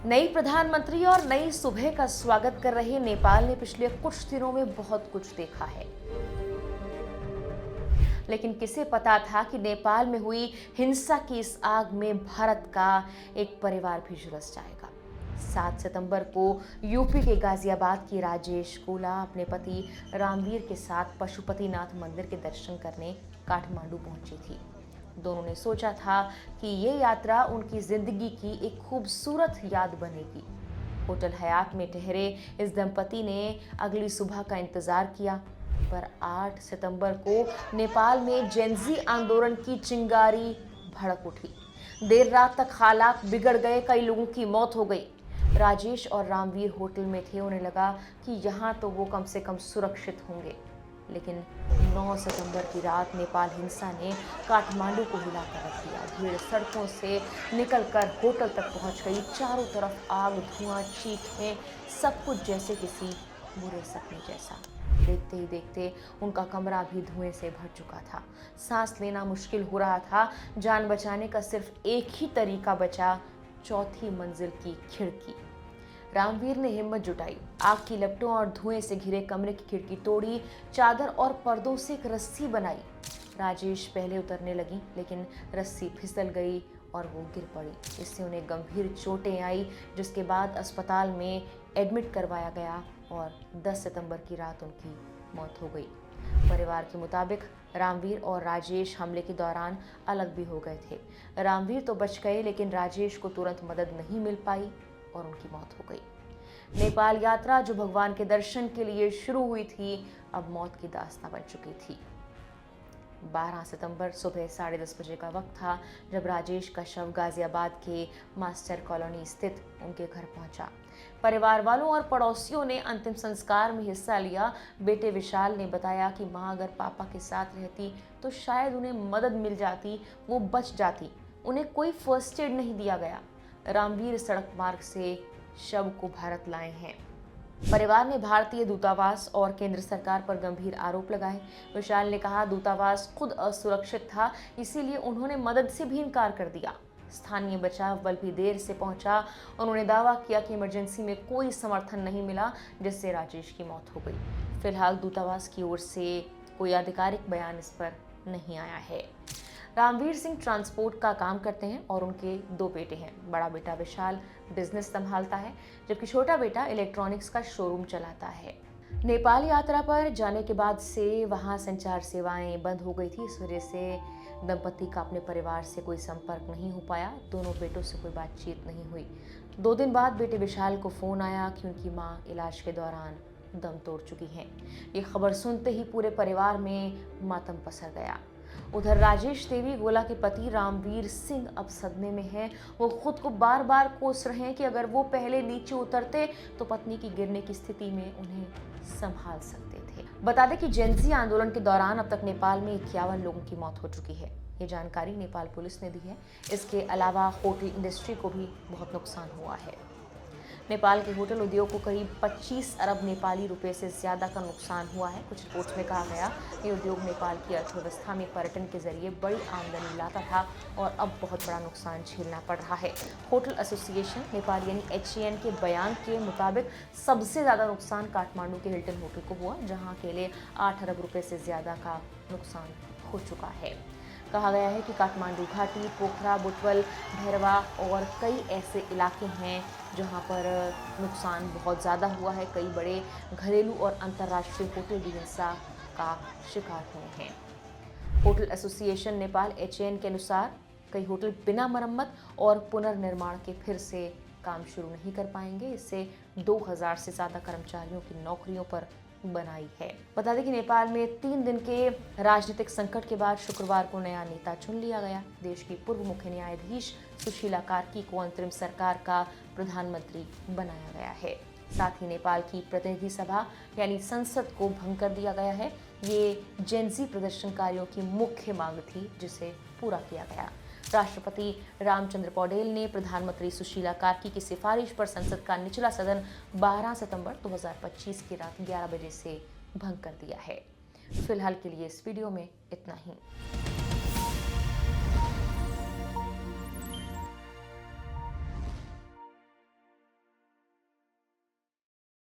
नई प्रधानमंत्री और नई सुबह का स्वागत कर रहे नेपाल ने पिछले कुछ दिनों में बहुत कुछ देखा है। लेकिन किसे पता था कि नेपाल में हुई हिंसा की इस आग में भारत का एक परिवार भी झुलस जाएगा। 7 सितंबर को यूपी के गाजियाबाद की राजेश कोला अपने पति रामवीर के साथ पशुपतिनाथ मंदिर के दर्शन करने काठमांडू पहुंची थी। दोनों ने सोचा था कि ये यात्रा उनकी जिंदगी की एक खूबसूरत याद बनेगी। होटल हयात में ठहरे इस दंपति ने अगली सुबह का इंतजार किया, पर 8 सितंबर को नेपाल में जेनजी आंदोलन की चिंगारी भड़क उठी। देर रात तक हालात बिगड़ गए, कई लोगों की मौत हो गई। राजेश और रामवीर होटल में थे, उन्हें लगा कि यहाँ तो वो कम से कम सुरक्षित होंगे। लेकिन 9 सितंबर की रात नेपाल हिंसा ने काठमांडू को हिलाकर रख दिया। भीड़ सड़कों से निकलकर होटल तक पहुंच गई। चारों तरफ आग, धुआं, चीखें, सब कुछ जैसे किसी बुरे सपने जैसा। देखते ही देखते उनका कमरा भी धुएं से भर चुका था। सांस लेना मुश्किल हो रहा था। जान बचाने का सिर्फ एक ही तरीका बचा, चौथी मंजिल की खिड़की। रामवीर ने हिम्मत जुटाई, आग की लपटों और धुएं से घिरे कमरे की खिड़की तोड़ी, चादर और पर्दों से एक रस्सी बनाई। राजेश पहले उतरने लगी, लेकिन रस्सी फिसल गई और वो गिर पड़ी। इससे उन्हें गंभीर चोटें आई, जिसके बाद अस्पताल में एडमिट करवाया गया और 10 सितंबर की रात उनकी मौत हो गई। परिवार के मुताबिक रामवीर और राजेश हमले के दौरान अलग भी हो गए थे। रामवीर तो बच गए, लेकिन राजेश को तुरंत मदद नहीं मिल पाई और उनकी मौत हो गई। नेपाल यात्रा जो भगवान के दर्शन के लिए शुरू हुई थी, अब मौत की दास्तां बन चुकी थी। 12 सितंबर सुबह 10:30 बजे का वक्त था जब राजेश का शव गाजियाबाद के मास्टर कॉलोनी स्थित उनके घर पहुंचा। परिवार वालों और पड़ोसियों ने अंतिम संस्कार में हिस्सा लिया। बेटे विशाल ने बताया कि मां अगर पापा के साथ रहती तो शायद उन्हें मदद मिल जाती, वो बच जाती। उन्हें कोई फर्स्ट एड नहीं दिया गया। रामवीर सड़क मार्ग से शव को भारत लाए हैं। परिवार ने भारतीय दूतावास और केंद्र सरकार पर गंभीर आरोप लगाए। विशाल ने कहा, दूतावास खुद असुरक्षित था, इसीलिए उन्होंने मदद से भी इनकार कर दिया। स्थानीय बचाव बल भी देर से पहुंचा। उन्होंने दावा किया कि इमरजेंसी में कोई समर्थन नहीं मिला, जिससे राजेश की मौत हो गई। फिलहाल दूतावास की ओर से कोई आधिकारिक बयान इस पर नहीं आया है। रामवीर सिंह ट्रांसपोर्ट का काम करते हैं और उनके 2 बेटे हैं। बड़ा बेटा विशाल बिजनेस संभालता है, जबकि छोटा बेटा इलेक्ट्रॉनिक्स का शोरूम चलाता है। नेपाल यात्रा पर जाने के बाद से वहां संचार सेवाएं बंद हो गई थी। इस वजह से दंपति का अपने परिवार से कोई संपर्क नहीं हो पाया। दोनों बेटों से कोई बातचीत नहीं हुई। 2 दिन बाद बेटे विशाल को फोन आया कि उनकी मां इलाज के दौरान दम तोड़ चुकी हैं। ये खबर सुनते ही पूरे परिवार में मातम पसर गया। उधर राजेश देवी गोला के पति रामवीर सिंह अब सदमे में हैं। वो खुद को बार बार कोस रहे हैं कि अगर वो पहले नीचे उतरते तो पत्नी की गिरने की स्थिति में उन्हें संभाल सकते थे। बता दें कि जेनजी आंदोलन के दौरान अब तक नेपाल में 51 लोगों की मौत हो चुकी है। ये जानकारी नेपाल पुलिस ने दी है। इसके अलावा होटल इंडस्ट्री को भी बहुत नुकसान हुआ है। नेपाल के होटल उद्योग को करीब 25 अरब नेपाली रुपए से ज्यादा का नुकसान हुआ है। कुछ रिपोर्ट्स में कहा गया कि उद्योग नेपाल की अर्थव्यवस्था में पर्यटन के जरिए बड़ी आमदनी लाता था और अब बहुत बड़ा नुकसान झेलना पड़ रहा है। होटल एसोसिएशन नेपाल यानी HAN के बयान के मुताबिक सबसे ज्यादा नुकसान काठमांडू के हिल्टन होटल को हुआ, जहां अकेले 8 अरब रुपए से ज्यादा का नुकसान हो चुका है। कहा गया है कि काठमांडू घाटी, पोखरा, बुटवल, भैरवा और कई ऐसे इलाके हैं जहां पर नुकसान बहुत ज़्यादा हुआ है। कई बड़े घरेलू और अंतर्राष्ट्रीय होटल भी हिंसा का शिकार हुए हैं। होटल एसोसिएशन नेपाल HAN के अनुसार कई होटल बिना मरम्मत और पुनर्निर्माण के फिर से काम शुरू नहीं कर पाएंगे। इससे 2000 से ज़्यादा कर्मचारियों की नौकरियों पर बनाई है। बता दें कि नेपाल में 3 दिन के राजनीतिक संकट के बाद शुक्रवार को नया नेता चुन लिया गया। देश की पूर्व मुख्य न्यायाधीश सुशीला कार्की को अंतरिम सरकार का प्रधानमंत्री बनाया गया है। साथ ही नेपाल की प्रतिनिधि सभा यानी संसद को भंग कर दिया गया है। ये जेनजी प्रदर्शनकारियों की मुख्य मांग थी, जिसे पूरा किया गया। राष्ट्रपति रामचंद्र पौडेल ने प्रधानमंत्री सुशीला कार्की की सिफारिश पर संसद का निचला सदन 12 सितंबर 2025 की रात 11 बजे से भंग कर दिया है। फिलहाल के लिए इस वीडियो में इतना ही।